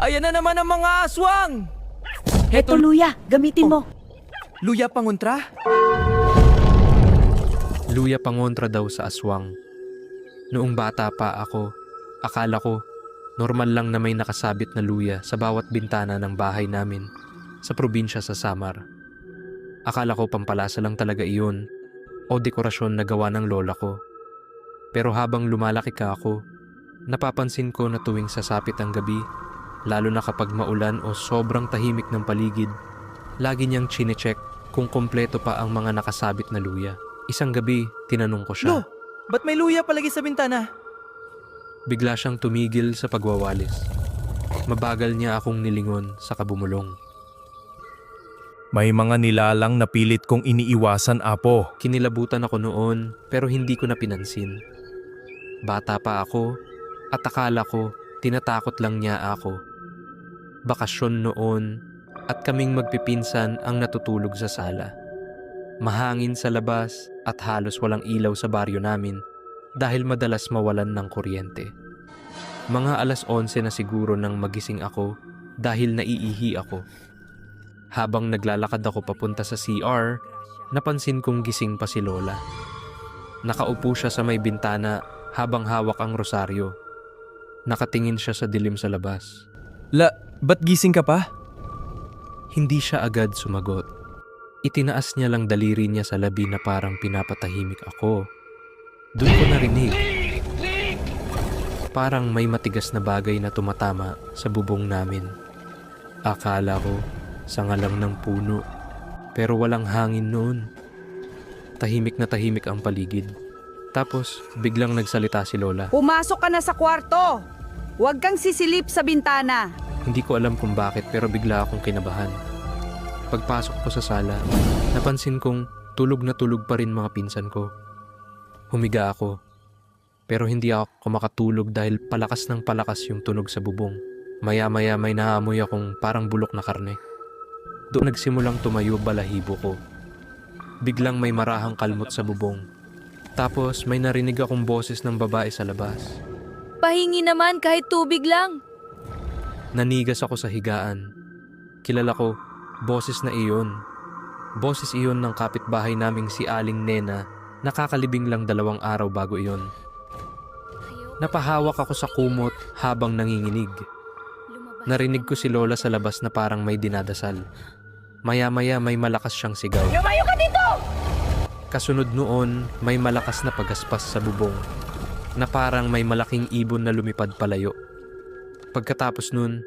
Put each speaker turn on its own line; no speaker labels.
Ayan na naman ang mga aswang!
Eto luya, gamitin mo.
Luya pangontra?
Luya pangontra daw sa aswang. Noong bata pa ako, akala ko normal lang na may nakasabit na luya sa bawat bintana ng bahay namin sa probinsya sa Samar. Akala ko pampalasa lang talaga iyon o dekorasyon na gawa ng lola ko. Pero habang lumalaki ka ako, napapansin ko na tuwing sasapit ang gabi, lalo na kapag maulan o sobrang tahimik ng paligid, lagi niyang chinecheck kung kompleto pa ang mga nakasabit na luya. Isang gabi, tinanong ko siya.
Lo, ba't may luya palagi sa bintana?
Bigla siyang tumigil sa pagwawalis. Mabagal niya akong nilingon sa kabumulong.
May mga nilalang na pilit kong iniiwasan, Apo.
Kinilabutan ako noon pero hindi ko na pinansin. Bata pa ako at akala ko tinatakot lang niya ako. Bakasyon noon at kaming magpipinsan ang natutulog sa sala. Mahangin sa labas at halos walang ilaw sa baryo namin dahil madalas mawalan ng kuryente. Mga 11:00 na siguro nang magising ako dahil naiihi ako. Habang naglalakad ako papunta sa CR, napansin kong gising pa si Lola. Nakaupo siya sa may bintana habang hawak ang rosaryo. Nakatingin siya sa dilim sa labas.
Ba't gising ka pa?
Hindi siya agad sumagot. Itinaas niya lang daliri niya sa labi na parang pinapatahimik ako. Doon ko narinig. Parang may matigas na bagay na tumatama sa bubong namin. Akala ko sanga lang ng puno, pero walang hangin noon. Tahimik na tahimik ang paligid. Tapos biglang nagsalita si Lola.
Pumasok ka na sa kwarto. Huwag kang sisilip sa bintana.
Hindi ko alam kung bakit pero bigla akong kinabahan. Pagpasok ko sa sala, napansin kong tulog na tulog pa rin mga pinsan ko. Humiga ako, pero hindi ako makatulog dahil palakas ng palakas yung tunog sa bubong. Maya-maya may naamoy akong parang bulok na karne. Doon nagsimulang tumayo balahibo ko. Biglang may marahang kalmot sa bubong. Tapos may narinig akong boses ng babae sa labas.
Pahingi naman kahit tubig lang.
Nanigas ako sa higaan. Kilala ko, boses na iyon. Boses iyon ng kapitbahay naming si Aling Nena, nakakalibing lang 2 araw bago iyon. Napahawak ako sa kumot habang nanginginig. Narinig ko si Lola sa labas na parang may dinadasal. Maya-maya may malakas siyang sigaw.
Lumayo ka dito!
Kasunod noon, may malakas na pagaspas sa bubong na parang may malaking ibon na lumipad palayo. Pagkatapos nun,